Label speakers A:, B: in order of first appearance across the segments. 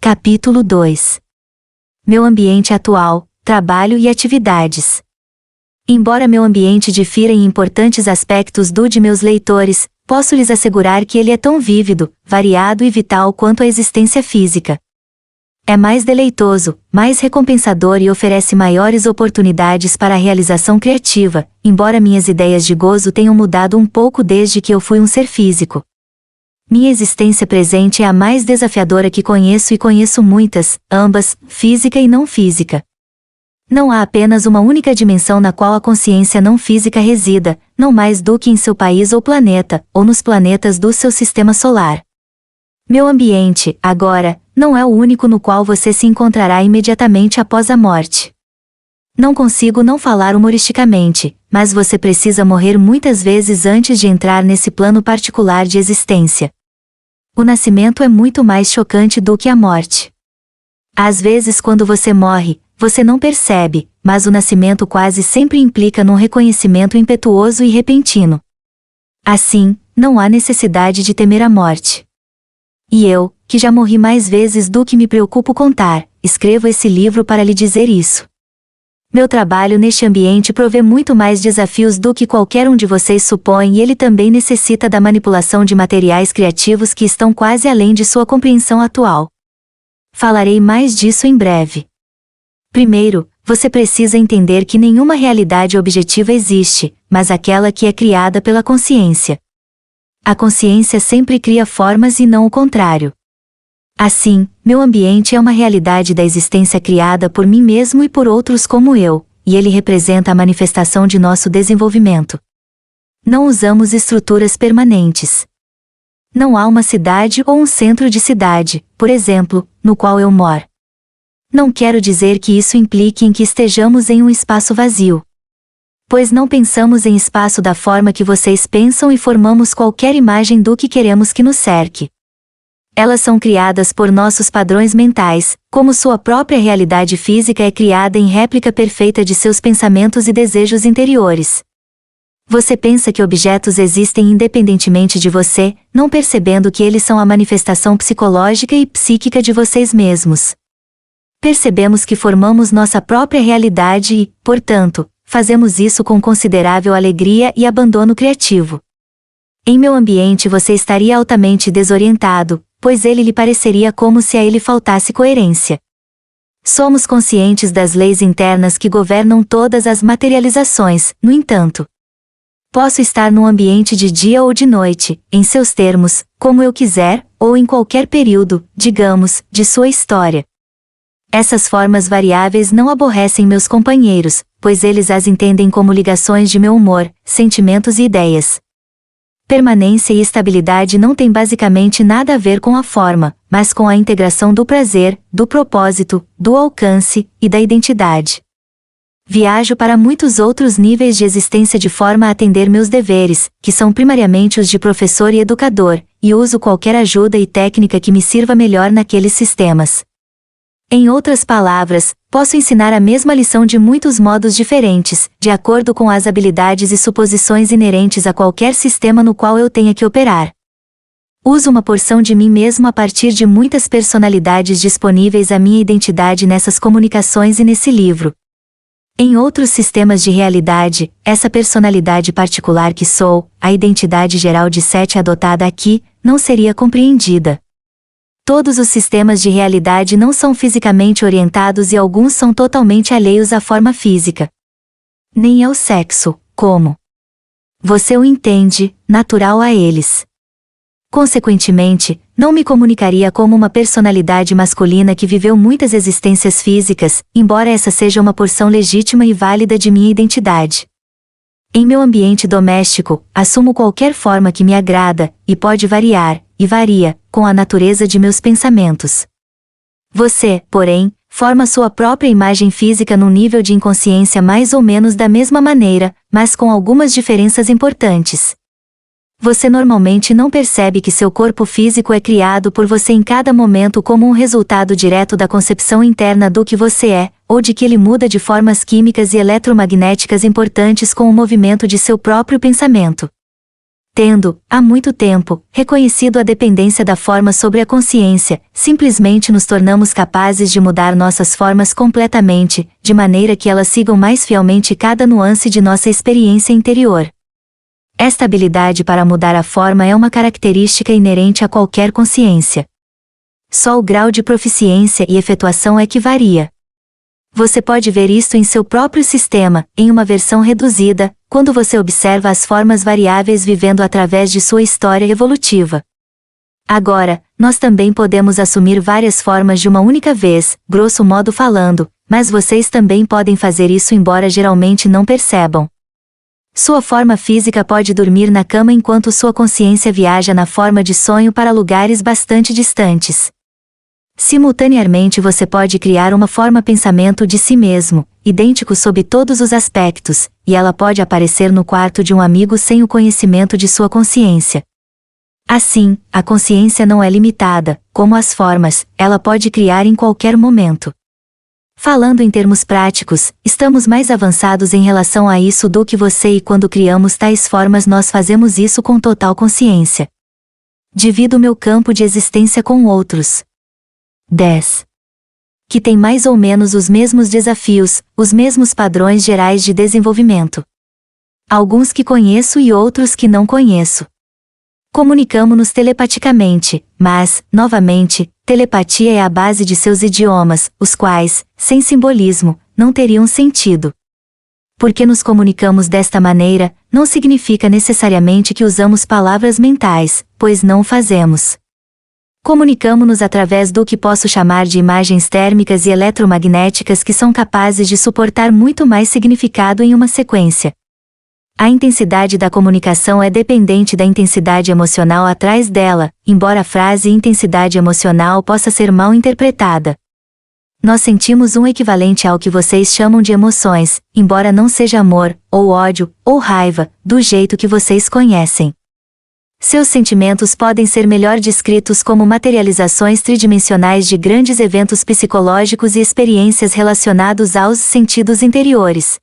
A: Capítulo 2. Meu ambiente atual, trabalho e atividades. Embora meu ambiente difira em importantes aspectos do de meus leitores, posso lhes assegurar que ele é tão vívido, variado e vital quanto a existência física. É mais deleitoso, mais recompensador e oferece maiores oportunidades para a realização criativa, embora minhas ideias de gozo tenham mudado um pouco desde que eu fui um ser físico. Minha existência presente é a mais desafiadora que conheço e conheço muitas, ambas, física e não física. Não há apenas uma única dimensão na qual a consciência não física resida, não mais do que em seu país ou planeta, ou nos planetas do seu sistema solar. Meu ambiente, agora, não é o único no qual você se encontrará imediatamente após a morte. Não consigo não falar humoristicamente, mas você precisa morrer muitas vezes antes de entrar nesse plano particular de existência. O nascimento é muito mais chocante do que a morte. Às vezes, quando você morre, você não percebe, mas o nascimento quase sempre implica num reconhecimento impetuoso e repentino. Assim, não há necessidade de temer a morte. E eu, que já morri mais vezes do que me preocupo contar, escrevo esse livro para lhe dizer isso. Meu trabalho neste ambiente provê muito mais desafios do que qualquer um de vocês supõe e ele também necessita da manipulação de materiais criativos que estão quase além de sua compreensão atual. Falarei mais disso em breve. Primeiro, você precisa entender que nenhuma realidade objetiva existe, mas aquela que é criada pela consciência. A consciência sempre cria formas e não o contrário. Assim, meu ambiente é uma realidade da existência criada por mim mesmo e por outros como eu, e ele representa a manifestação de nosso desenvolvimento. Não usamos estruturas permanentes. Não há uma cidade ou um centro de cidade, por exemplo, no qual eu moro. Não quero dizer que isso implique em que estejamos em um espaço vazio. Pois não pensamos em espaço da forma que vocês pensam e formamos qualquer imagem do que queremos que nos cerque. Elas são criadas por nossos padrões mentais, como sua própria realidade física é criada em réplica perfeita de seus pensamentos e desejos interiores. Você pensa que objetos existem independentemente de você, não percebendo que eles são a manifestação psicológica e psíquica de vocês mesmos. Percebemos que formamos nossa própria realidade e, portanto, fazemos isso com considerável alegria e abandono criativo. Em meu ambiente você estaria altamente desorientado, pois ele lhe pareceria como se a ele faltasse coerência. Somos conscientes das leis internas que governam todas as materializações, no entanto. Posso estar num ambiente de dia ou de noite, em seus termos, como eu quiser, ou em qualquer período, digamos, de sua história. Essas formas variáveis não aborrecem meus companheiros, pois eles as entendem como ligações de meu humor, sentimentos e ideias. Permanência e estabilidade não têm basicamente nada a ver com a forma, mas com a integração do prazer, do propósito, do alcance e da identidade. Viajo para muitos outros níveis de existência de forma a atender meus deveres, que são primariamente os de professor e educador, e uso qualquer ajuda e técnica que me sirva melhor naqueles sistemas. Em outras palavras, posso ensinar a mesma lição de muitos modos diferentes, de acordo com as habilidades e suposições inerentes a qualquer sistema no qual eu tenha que operar. Uso uma porção de mim mesmo a partir de muitas personalidades disponíveis à minha identidade nessas comunicações e nesse livro. Em outros sistemas de realidade, essa personalidade particular que sou, a identidade geral de Sete adotada aqui, não seria compreendida. Todos os sistemas de realidade não são fisicamente orientados e alguns são totalmente alheios à forma física. Nem é o sexo, como você o entende, natural a eles. Consequentemente, não me comunicaria como uma personalidade masculina que viveu muitas existências físicas, embora essa seja uma porção legítima e válida de minha identidade. Em meu ambiente doméstico, assumo qualquer forma que me agrada, e pode variar, e varia, com a natureza de meus pensamentos. Você, porém, forma sua própria imagem física num nível de inconsciência mais ou menos da mesma maneira, mas com algumas diferenças importantes. Você normalmente não percebe que seu corpo físico é criado por você em cada momento como um resultado direto da concepção interna do que você é, ou de que ele muda de formas químicas e eletromagnéticas importantes com o movimento de seu próprio pensamento. tendo, há muito tempo, reconhecido a dependência da forma sobre a consciência, simplesmente nos tornamos capazes de mudar nossas formas completamente, de maneira que elas sigam mais fielmente cada nuance de nossa experiência interior. Esta habilidade para mudar a forma é uma característica inerente a qualquer consciência. Só o grau de proficiência e efetuação é que varia. Você pode ver isto em seu próprio sistema, em uma versão reduzida, quando você observa as formas variáveis vivendo através de sua história evolutiva. Agora, nós também podemos assumir várias formas de uma única vez, grosso modo falando, mas vocês também podem fazer isso embora geralmente não percebam. Sua forma física pode dormir na cama enquanto sua consciência viaja na forma de sonho para lugares bastante distantes. Simultaneamente você pode criar uma forma pensamento de si mesmo, idêntico sob todos os aspectos, e ela pode aparecer no quarto de um amigo sem o conhecimento de sua consciência. Assim, a consciência não é limitada, como as formas, ela pode criar em qualquer momento. Falando em termos práticos, estamos mais avançados em relação a isso do que você e quando criamos tais formas nós fazemos isso com total consciência. Divido meu campo de existência com outros. 10. Que tem mais ou menos os mesmos desafios, os mesmos padrões gerais de desenvolvimento. Alguns que conheço e outros que não conheço. Comunicamo-nos telepaticamente, mas, novamente, telepatia é a base de seus idiomas, os quais, sem simbolismo, não teriam sentido. Porque nos comunicamos desta maneira, não significa necessariamente que usamos palavras mentais, pois não o fazemos. Comunicamo-nos através do que posso chamar de imagens térmicas e eletromagnéticas que são capazes de suportar muito mais significado em uma sequência. A intensidade da comunicação é dependente da intensidade emocional atrás dela, embora a frase intensidade emocional possa ser mal interpretada. Nós sentimos um equivalente ao que vocês chamam de emoções, embora não seja amor, ou ódio, ou raiva, do jeito que vocês conhecem. Seus sentimentos podem ser melhor descritos como materializações tridimensionais de grandes eventos psicológicos e experiências relacionados aos sentidos interiores.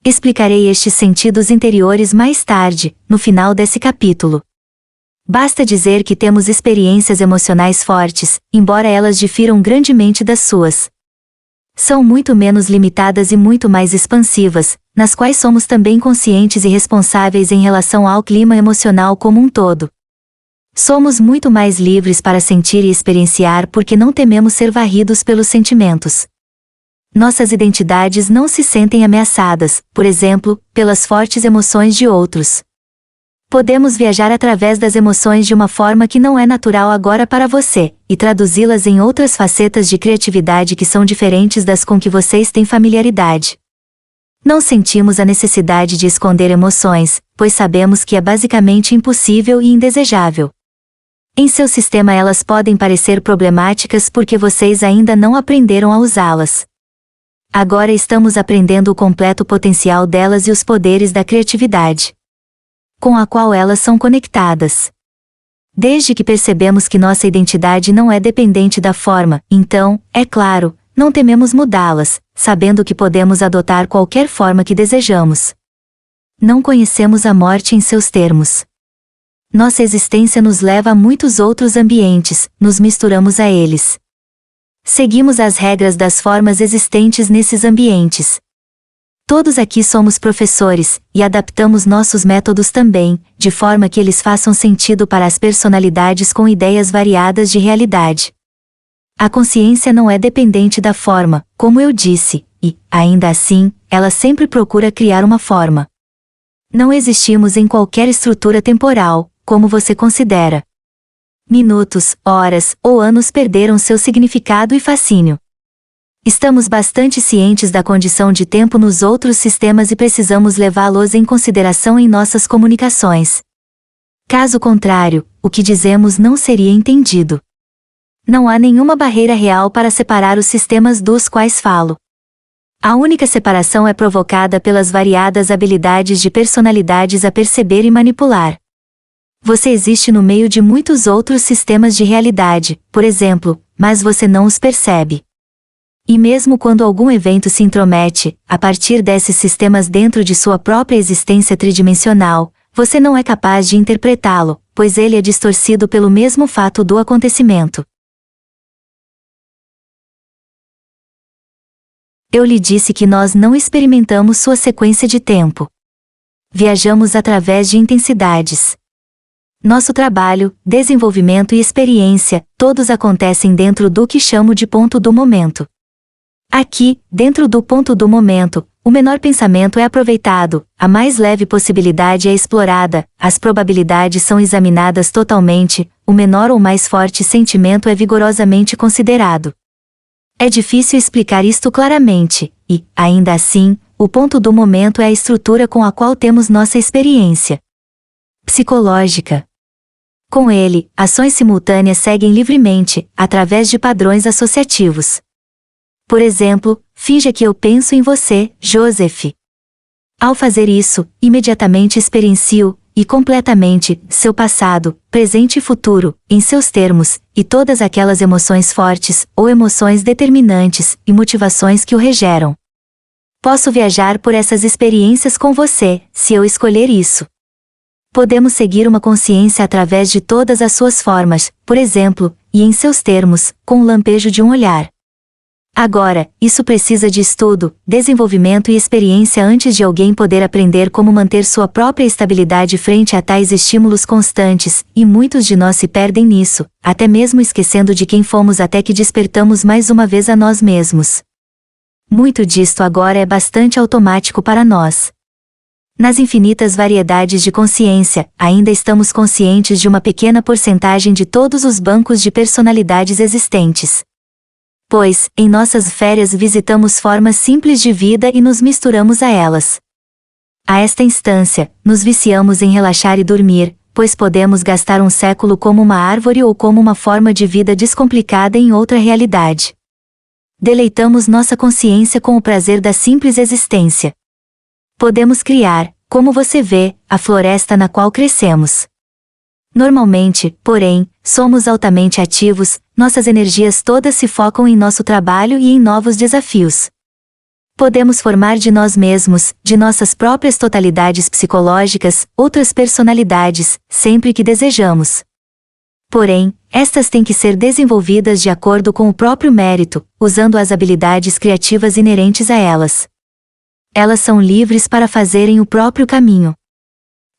A: Explicarei estes sentidos interiores mais tarde, no final desse capítulo. Basta dizer que temos experiências emocionais fortes, embora elas difiram grandemente das suas. São muito menos limitadas e muito mais expansivas, nas quais somos também conscientes e responsáveis em relação ao clima emocional como um todo. Somos muito mais livres para sentir e experienciar porque não tememos ser varridos pelos sentimentos. Nossas identidades não se sentem ameaçadas, por exemplo, pelas fortes emoções de outros. Podemos viajar através das emoções de uma forma que não é natural agora para você, e traduzi-las em outras facetas de criatividade que são diferentes das com que vocês têm familiaridade. Não sentimos a necessidade de esconder emoções, pois sabemos que é basicamente impossível e indesejável. Em seu sistema elas podem parecer problemáticas porque vocês ainda não aprenderam a usá-las. Agora estamos aprendendo o completo potencial delas e os poderes da criatividade, com a qual elas são conectadas. Desde que percebemos que nossa identidade não é dependente da forma, então, é claro, não tememos mudá-las, sabendo que podemos adotar qualquer forma que desejamos. Não conhecemos a morte em seus termos. Nossa existência nos leva a muitos outros ambientes, nos misturamos a eles. Seguimos as regras das formas existentes nesses ambientes. Todos aqui somos professores, e adaptamos nossos métodos também, de forma que eles façam sentido para as personalidades com ideias variadas de realidade. A consciência não é dependente da forma, como eu disse, e, ainda assim, ela sempre procura criar uma forma. Não existimos em qualquer estrutura temporal, como você considera. Minutos, horas ou anos perderam seu significado e fascínio. Estamos bastante cientes da condição de tempo nos outros sistemas e precisamos levá-los em consideração em nossas comunicações. Caso contrário, o que dizemos não seria entendido. Não há nenhuma barreira real para separar os sistemas dos quais falo. A única separação é provocada pelas variadas habilidades de personalidades a perceber e manipular. Você existe no meio de muitos outros sistemas de realidade, por exemplo, mas você não os percebe. E mesmo quando algum evento se intromete, a partir desses sistemas dentro de sua própria existência tridimensional, você não é capaz de interpretá-lo, pois ele é distorcido pelo mesmo fato do acontecimento. Eu lhe disse que nós não experimentamos sua sequência de tempo. Viajamos através de intensidades. Nosso trabalho, desenvolvimento e experiência, todos acontecem dentro do que chamo de ponto do momento. Aqui, dentro do ponto do momento, o menor pensamento é aproveitado, a mais leve possibilidade é explorada, as probabilidades são examinadas totalmente, o menor ou mais forte sentimento é vigorosamente considerado. É difícil explicar isto claramente, e, ainda assim, o ponto do momento é a estrutura com a qual temos nossa experiência psicológica. Com ele, ações simultâneas seguem livremente, através de padrões associativos. Por exemplo, finja que eu penso em você, Joseph. Ao fazer isso, imediatamente experiencio, e completamente, seu passado, presente e futuro, em seus termos, e todas aquelas emoções fortes, ou emoções determinantes, e motivações que o regeram. Posso viajar por essas experiências com você, se eu escolher isso. Podemos seguir uma consciência através de todas as suas formas, por exemplo, e em seus termos, com o lampejo de um olhar. Agora, isso precisa de estudo, desenvolvimento e experiência antes de alguém poder aprender como manter sua própria estabilidade frente a tais estímulos constantes, e muitos de nós se perdem nisso, até mesmo esquecendo de quem fomos até que despertamos mais uma vez a nós mesmos. Muito disto agora é bastante automático para nós. Nas infinitas variedades de consciência, ainda estamos conscientes de uma pequena porcentagem de todos os bancos de personalidades existentes. Pois, em nossas férias visitamos formas simples de vida e nos misturamos a elas. A esta instância, nos viciamos em relaxar e dormir, pois podemos gastar um século como uma árvore ou como uma forma de vida descomplicada em outra realidade. Deleitamos nossa consciência com o prazer da simples existência. Podemos criar, como você vê, a floresta na qual crescemos. Normalmente, porém, somos altamente ativos, nossas energias todas se focam em nosso trabalho e em novos desafios. Podemos formar de nós mesmos, de nossas próprias totalidades psicológicas, outras personalidades, sempre que desejamos. Porém, estas têm que ser desenvolvidas de acordo com o próprio mérito, usando as habilidades criativas inerentes a elas. Elas são livres para fazerem o próprio caminho.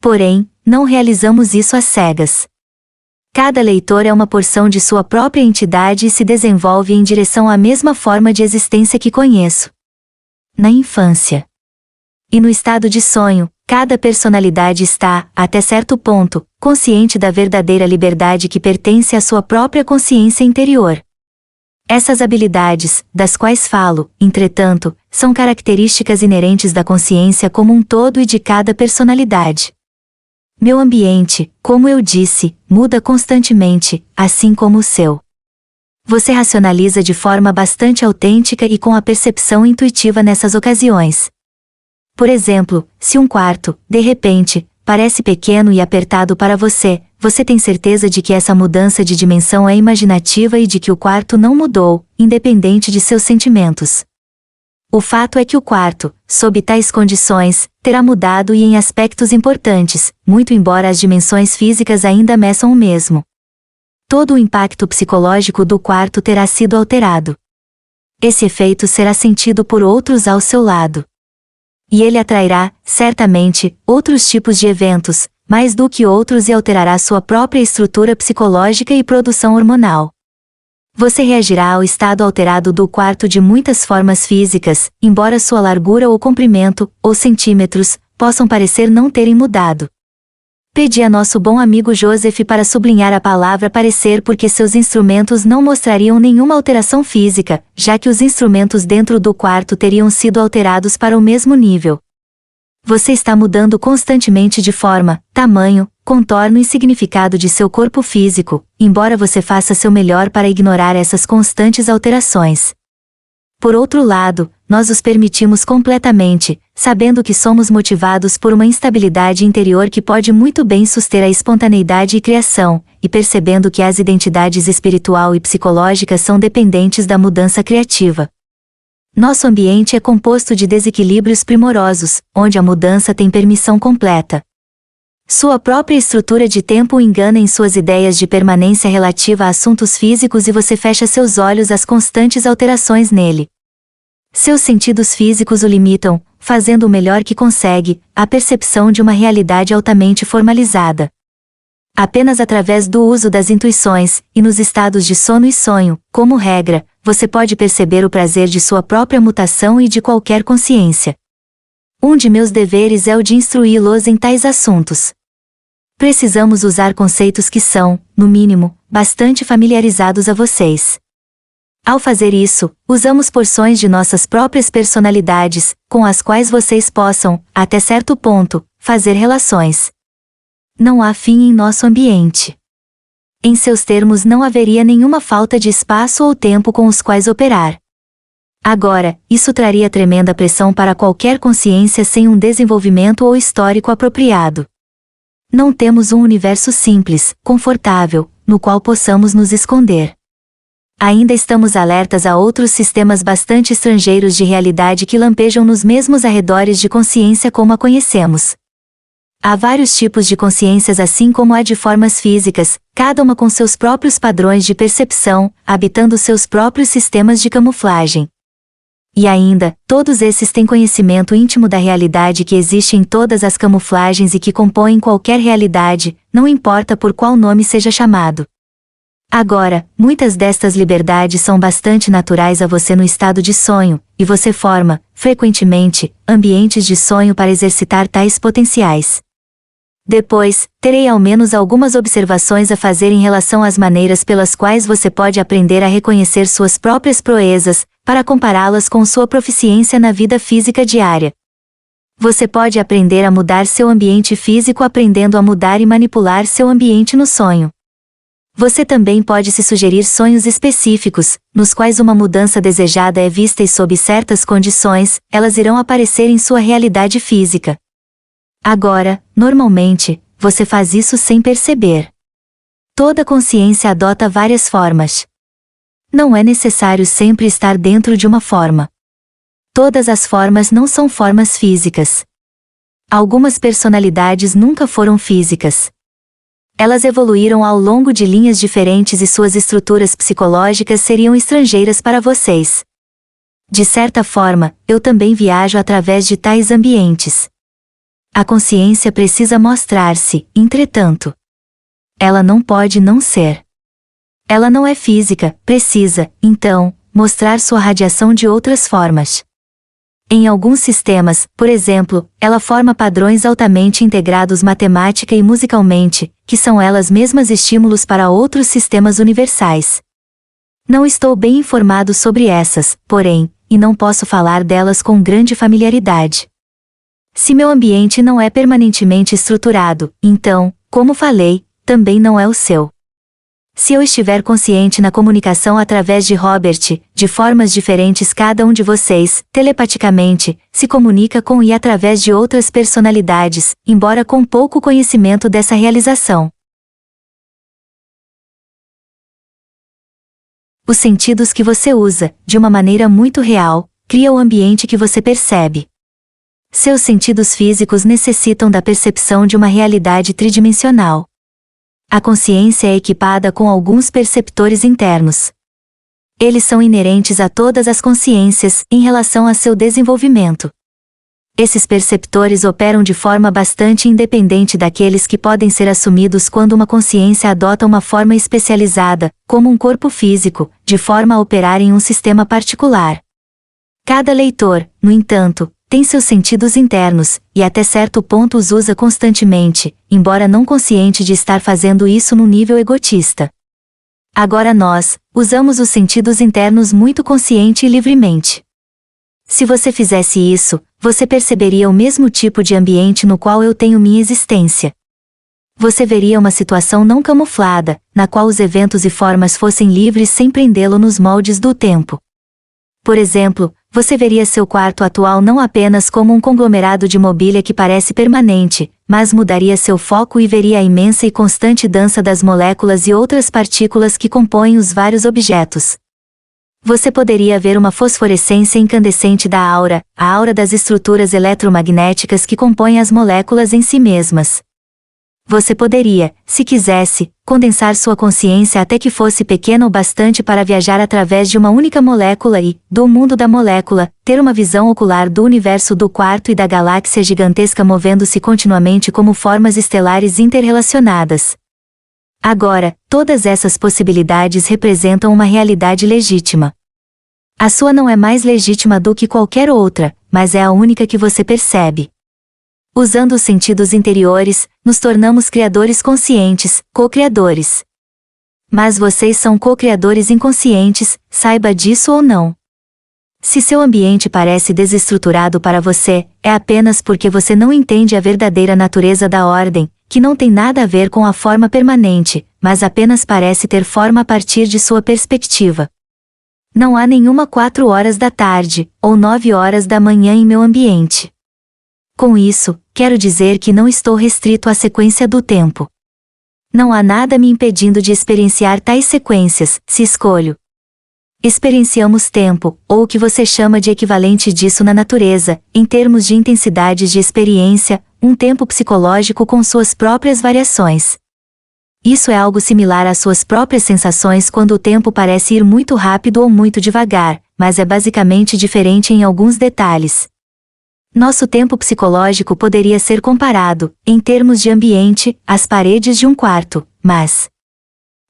A: Porém, não realizamos isso às cegas. Cada leitor é uma porção de sua própria entidade e se desenvolve em direção à mesma forma de existência que conheço. Na infância. E no estado de sonho, cada personalidade está, até certo ponto, consciente da verdadeira liberdade que pertence à sua própria consciência interior. Essas habilidades, das quais falo, entretanto, são características inerentes da consciência como um todo e de cada personalidade. Meu ambiente, como eu disse, muda constantemente, assim como o seu. Você racionaliza de forma bastante autêntica e com a percepção intuitiva nessas ocasiões. Por exemplo, se um quarto, de repente, parece pequeno e apertado para você, você tem certeza de que essa mudança de dimensão é imaginativa e de que o quarto não mudou, independente de seus sentimentos. O fato é que o quarto, sob tais condições, terá mudado e em aspectos importantes, muito embora as dimensões físicas ainda meçam o mesmo. Todo o impacto psicológico do quarto terá sido alterado. Esse efeito será sentido por outros ao seu lado. E ele atrairá, certamente, outros tipos de eventos, mais do que outros e alterará sua própria estrutura psicológica e produção hormonal. Você reagirá ao estado alterado do quarto de muitas formas físicas, embora sua largura ou comprimento, ou centímetros, possam parecer não terem mudado. Pedi a nosso bom amigo Joseph para sublinhar a palavra parecer porque seus instrumentos não mostrariam nenhuma alteração física, já que os instrumentos dentro do quarto teriam sido alterados para o mesmo nível. Você está mudando constantemente de forma, tamanho, contorno e significado de seu corpo físico, embora você faça seu melhor para ignorar essas constantes alterações. Por outro lado, nós os permitimos completamente, sabendo que somos motivados por uma instabilidade interior que pode muito bem suster a espontaneidade e criação, e percebendo que as identidades espiritual e psicológica são dependentes da mudança criativa. Nosso ambiente é composto de desequilíbrios primorosos, onde a mudança tem permissão completa. Sua própria estrutura de tempo o engana em suas ideias de permanência relativa a assuntos físicos e você fecha seus olhos às constantes alterações nele. Seus sentidos físicos o limitam, fazendo o melhor que consegue, a percepção de uma realidade altamente formalizada. Apenas através do uso das intuições, e nos estados de sono e sonho, como regra, você pode perceber o prazer de sua própria mutação e de qualquer consciência. Um de meus deveres é o de instruí-los em tais assuntos. Precisamos usar conceitos que são, no mínimo, bastante familiarizados a vocês. Ao fazer isso, usamos porções de nossas próprias personalidades, com as quais vocês possam, até certo ponto, fazer relações. Não há fim em nosso ambiente. Em seus termos não haveria nenhuma falta de espaço ou tempo com os quais operar. Agora, isso traria tremenda pressão para qualquer consciência sem um desenvolvimento ou histórico apropriado. Não temos um universo simples, confortável, no qual possamos nos esconder. Ainda estamos alertas a outros sistemas bastante estrangeiros de realidade que lampejam nos mesmos arredores de consciência como a conhecemos. Há vários tipos de consciências assim como há de formas físicas, cada uma com seus próprios padrões de percepção, habitando seus próprios sistemas de camuflagem. E ainda, todos esses têm conhecimento íntimo da realidade que existe em todas as camuflagens e que compõem qualquer realidade, não importa por qual nome seja chamado. Agora, muitas destas liberdades são bastante naturais a você no estado de sonho, e você forma, frequentemente, ambientes de sonho para exercitar tais potenciais. Depois, terei ao menos algumas observações a fazer em relação às maneiras pelas quais você pode aprender a reconhecer suas próprias proezas, para compará-las com sua proficiência na vida física diária. Você pode aprender a mudar seu ambiente físico aprendendo a mudar e manipular seu ambiente no sonho. Você também pode se sugerir sonhos específicos, nos quais uma mudança desejada é vista e sob certas condições, elas irão aparecer em sua realidade física. Agora, normalmente, você faz isso sem perceber. Toda consciência adota várias formas. Não é necessário sempre estar dentro de uma forma. Todas as formas não são formas físicas. Algumas personalidades nunca foram físicas. Elas evoluíram ao longo de linhas diferentes e suas estruturas psicológicas seriam estrangeiras para vocês. De certa forma, eu também viajo através de tais ambientes. A consciência precisa mostrar-se, entretanto. Ela não pode não ser. Ela não é física, precisa, então, mostrar sua radiação de outras formas. Em alguns sistemas, por exemplo, ela forma padrões altamente integrados matemática e musicalmente, que são elas mesmas estímulos para outros sistemas universais. Não estou bem informado sobre essas, porém, e não posso falar delas com grande familiaridade. Se meu ambiente não é permanentemente estruturado, então, como falei, também não é o seu. Se eu estiver consciente na comunicação através de Robert, de formas diferentes cada um de vocês, telepaticamente, se comunica com e através de outras personalidades, embora com pouco conhecimento dessa realização. Os sentidos que você usa, de uma maneira muito real, cria o ambiente que você percebe. Seus sentidos físicos necessitam da percepção de uma realidade tridimensional. A consciência é equipada com alguns perceptores internos. Eles são inerentes a todas as consciências, em relação a seu desenvolvimento. Esses perceptores operam de forma bastante independente daqueles que podem ser assumidos quando uma consciência adota uma forma especializada, como um corpo físico, de forma a operar em um sistema particular. Cada leitor, no entanto, tem seus sentidos internos, e até certo ponto os usa constantemente, embora não consciente de estar fazendo isso num nível egotista. Agora nós, usamos os sentidos internos muito consciente e livremente. Se você fizesse isso, você perceberia o mesmo tipo de ambiente no qual eu tenho minha existência. Você veria uma situação não camuflada, na qual os eventos e formas fossem livres sem prendê-lo nos moldes do tempo. Por exemplo, você veria seu quarto atual não apenas como um conglomerado de mobília que parece permanente, mas mudaria seu foco e veria a imensa e constante dança das moléculas e outras partículas que compõem os vários objetos. Você poderia ver uma fosforescência incandescente da aura, a aura das estruturas eletromagnéticas que compõem as moléculas em si mesmas. Você poderia, se quisesse, condensar sua consciência até que fosse pequena o bastante para viajar através de uma única molécula e, do mundo da molécula, ter uma visão ocular do universo do quarto e da galáxia gigantesca movendo-se continuamente como formas estelares interrelacionadas. Agora, todas essas possibilidades representam uma realidade legítima. A sua não é mais legítima do que qualquer outra, mas é a única que você percebe. Usando os sentidos interiores, nos tornamos criadores conscientes, co-criadores. Mas vocês são co-criadores inconscientes, saiba disso ou não. Se seu ambiente parece desestruturado para você, é apenas porque você não entende a verdadeira natureza da ordem, que não tem nada a ver com a forma permanente, mas apenas parece ter forma a partir de sua perspectiva. Não há nenhuma 4 horas da tarde, ou 9 horas da manhã em meu ambiente. Com isso, quero dizer que não estou restrito à sequência do tempo. Não há nada me impedindo de experienciar tais sequências, se escolho. Experienciamos tempo, ou o que você chama de equivalente disso na natureza, em termos de intensidades de experiência, um tempo psicológico com suas próprias variações. Isso é algo similar às suas próprias sensações quando o tempo parece ir muito rápido ou muito devagar, mas é basicamente diferente em alguns detalhes. Nosso tempo psicológico poderia ser comparado, em termos de ambiente, às paredes de um quarto, mas...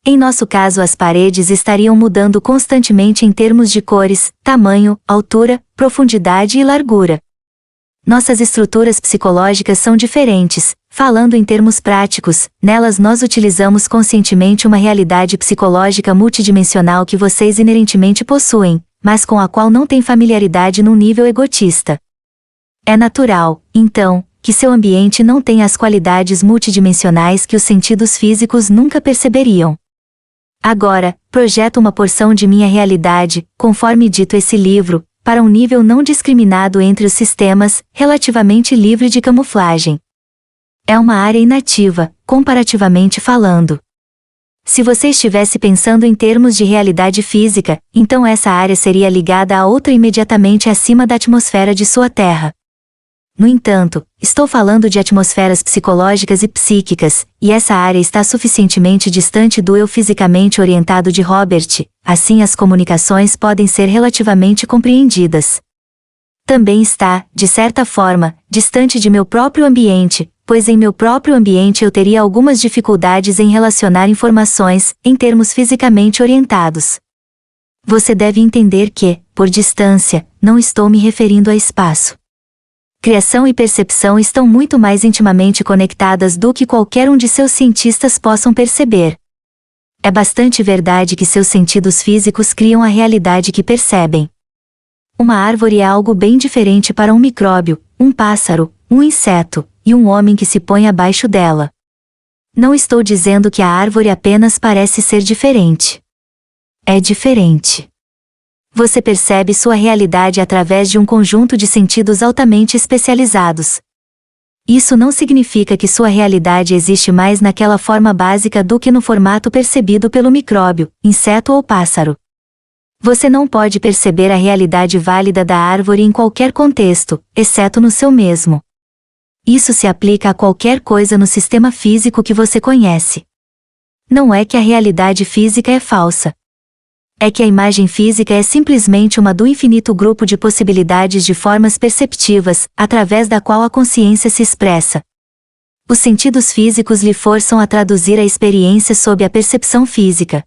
A: em nosso caso as paredes estariam mudando constantemente em termos de cores, tamanho, altura, profundidade e largura. Nossas estruturas psicológicas são diferentes, falando em termos práticos, nelas nós utilizamos conscientemente uma realidade psicológica multidimensional que vocês inerentemente possuem, mas com a qual não têm familiaridade num nível egotista. É natural, então, que seu ambiente não tenha as qualidades multidimensionais que os sentidos físicos nunca perceberiam. Agora, projeto uma porção de minha realidade, conforme dito esse livro, para um nível não discriminado entre os sistemas, relativamente livre de camuflagem. É uma área inativa, comparativamente falando. Se você estivesse pensando em termos de realidade física, então essa área seria ligada a outra imediatamente acima da atmosfera de sua Terra. No entanto, estou falando de atmosferas psicológicas e psíquicas, e essa área está suficientemente distante do eu fisicamente orientado de Robert, assim as comunicações podem ser relativamente compreendidas. Também está, de certa forma, distante de meu próprio ambiente, pois em meu próprio ambiente eu teria algumas dificuldades em relacionar informações, em termos fisicamente orientados. Você deve entender que, por distância, não estou me referindo a espaço. Criação e percepção estão muito mais intimamente conectadas do que qualquer um de seus cientistas possam perceber. É bastante verdade que seus sentidos físicos criam a realidade que percebem. Uma árvore é algo bem diferente para um micróbio, um pássaro, um inseto, e um homem que se põe abaixo dela. Não estou dizendo que a árvore apenas parece ser diferente. É diferente. Você percebe sua realidade através de um conjunto de sentidos altamente especializados. Isso não significa que sua realidade existe mais naquela forma básica do que no formato percebido pelo micróbio, inseto ou pássaro. Você não pode perceber a realidade válida da árvore em qualquer contexto, exceto no seu mesmo. Isso se aplica a qualquer coisa no sistema físico que você conhece. Não é que a realidade física é falsa. É que a imagem física é simplesmente uma do infinito grupo de possibilidades de formas perceptivas, através da qual a consciência se expressa. Os sentidos físicos lhe forçam a traduzir a experiência sob a percepção física.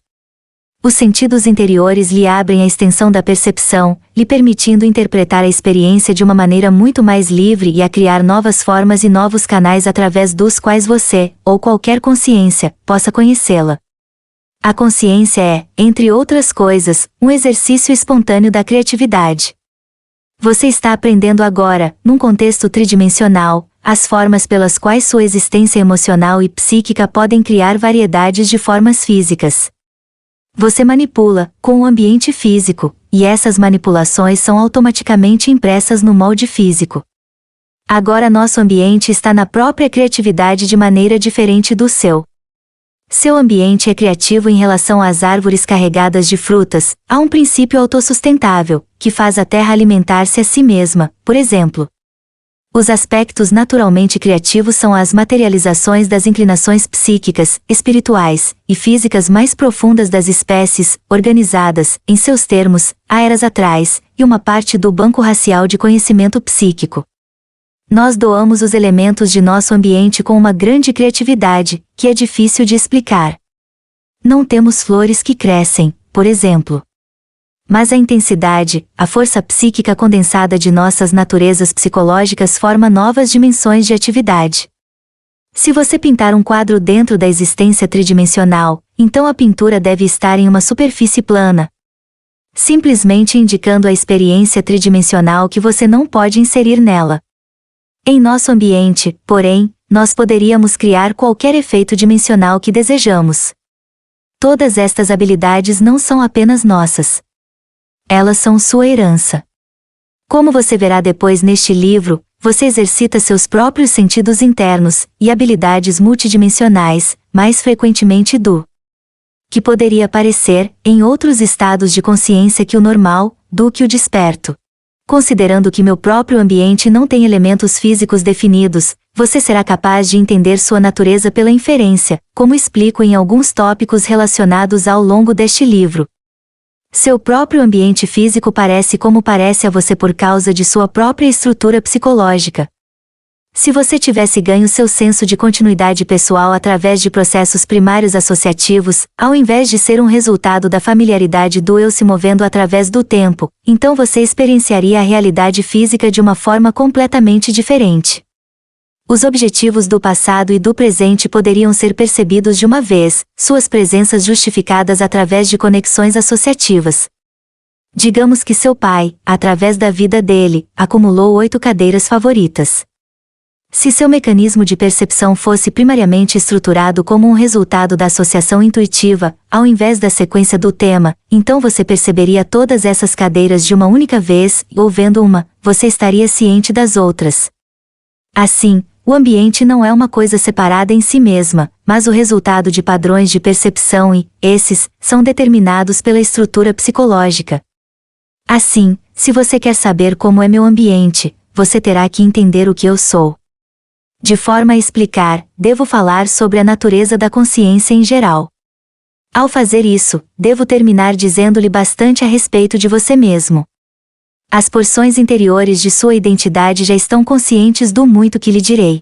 A: Os sentidos interiores lhe abrem a extensão da percepção, lhe permitindo interpretar a experiência de uma maneira muito mais livre e a criar novas formas e novos canais através dos quais você, ou qualquer consciência, possa conhecê-la. A consciência é, entre outras coisas, um exercício espontâneo da criatividade. Você está aprendendo agora, num contexto tridimensional, as formas pelas quais sua existência emocional e psíquica podem criar variedades de formas físicas. Você manipula, com o ambiente físico, e essas manipulações são automaticamente impressas no molde físico. Agora nosso ambiente está na própria criatividade de maneira diferente do seu. Seu ambiente é criativo em relação às árvores carregadas de frutas, há um princípio autossustentável, que faz a terra alimentar-se a si mesma, por exemplo. Os aspectos naturalmente criativos são as materializações das inclinações psíquicas, espirituais e físicas mais profundas das espécies, organizadas, em seus termos, há eras atrás, e uma parte do banco racial de conhecimento psíquico. Nós doamos os elementos de nosso ambiente com uma grande criatividade, que é difícil de explicar. Não temos flores que crescem, por exemplo. Mas a intensidade, a força psíquica condensada de nossas naturezas psicológicas forma novas dimensões de atividade. Se você pintar um quadro dentro da existência tridimensional, então a pintura deve estar em uma superfície plana, simplesmente indicando a experiência tridimensional que você não pode inserir nela. Em nosso ambiente, porém, nós poderíamos criar qualquer efeito dimensional que desejamos. Todas estas habilidades não são apenas nossas. Elas são sua herança. Como você verá depois neste livro, você exercita seus próprios sentidos internos e habilidades multidimensionais, mais frequentemente do que poderia parecer, em outros estados de consciência que o normal, do que o desperto. Considerando que meu próprio ambiente não tem elementos físicos definidos, você será capaz de entender sua natureza pela inferência, como explico em alguns tópicos relacionados ao longo deste livro. Seu próprio ambiente físico parece como parece a você por causa de sua própria estrutura psicológica. Se você tivesse ganho seu senso de continuidade pessoal através de processos primários associativos, ao invés de ser um resultado da familiaridade do eu se movendo através do tempo, então você experienciaria a realidade física de uma forma completamente diferente. Os objetivos do passado e do presente poderiam ser percebidos de uma vez, suas presenças justificadas através de conexões associativas. Digamos que seu pai, através da vida dele, acumulou 8 cadeiras favoritas. Se seu mecanismo de percepção fosse primariamente estruturado como um resultado da associação intuitiva, ao invés da sequência do tema, então você perceberia todas essas cadeiras de uma única vez, e ou vendo uma, você estaria ciente das outras. Assim, o ambiente não é uma coisa separada em si mesma, mas o resultado de padrões de percepção e, esses, são determinados pela estrutura psicológica. Assim, se você quer saber como é meu ambiente, você terá que entender o que eu sou. De forma a explicar, devo falar sobre a natureza da consciência em geral. Ao fazer isso, devo terminar dizendo-lhe bastante a respeito de você mesmo. As porções interiores de sua identidade já estão conscientes do muito que lhe direi.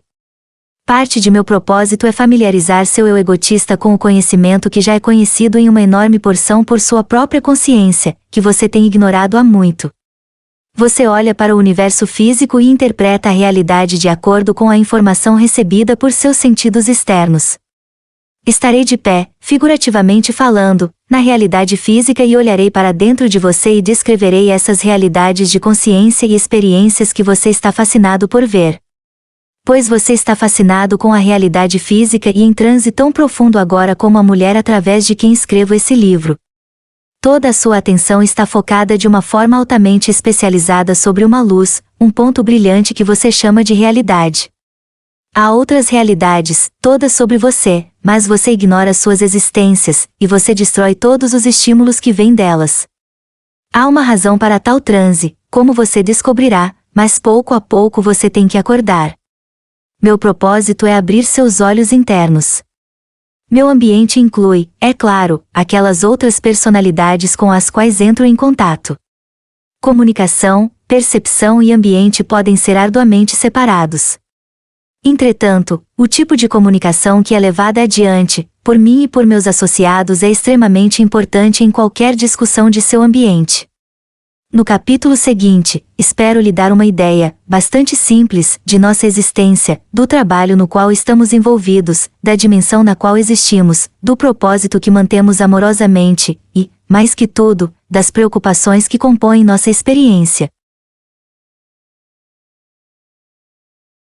A: Parte de meu propósito é familiarizar seu eu egotista com o conhecimento que já é conhecido em uma enorme porção por sua própria consciência, que você tem ignorado há muito. Você olha para o universo físico e interpreta a realidade de acordo com a informação recebida por seus sentidos externos. Estarei de pé, figurativamente falando, na realidade física e olharei para dentro de você e descreverei essas realidades de consciência e experiências que você está fascinado por ver. Pois você está fascinado com a realidade física e em transe tão profundo agora como a mulher através de quem escrevo esse livro. Toda a sua atenção está focada de uma forma altamente especializada sobre uma luz, um ponto brilhante que você chama de realidade. Há outras realidades, todas sobre você, mas você ignora suas existências, e você destrói todos os estímulos que vêm delas. Há uma razão para tal transe, como você descobrirá, mas pouco a pouco você tem que acordar. Meu propósito é abrir seus olhos internos. Meu ambiente inclui, é claro, aquelas outras personalidades com as quais entro em contato. Comunicação, percepção e ambiente podem ser arduamente separados. Entretanto, o tipo de comunicação que é levada adiante, por mim e por meus associados é extremamente importante em qualquer discussão de seu ambiente. No capítulo seguinte, espero lhe dar uma ideia, bastante simples, de nossa existência, do trabalho no qual estamos envolvidos, da dimensão na qual existimos, do propósito que mantemos amorosamente, e, mais que tudo, das preocupações que compõem nossa experiência.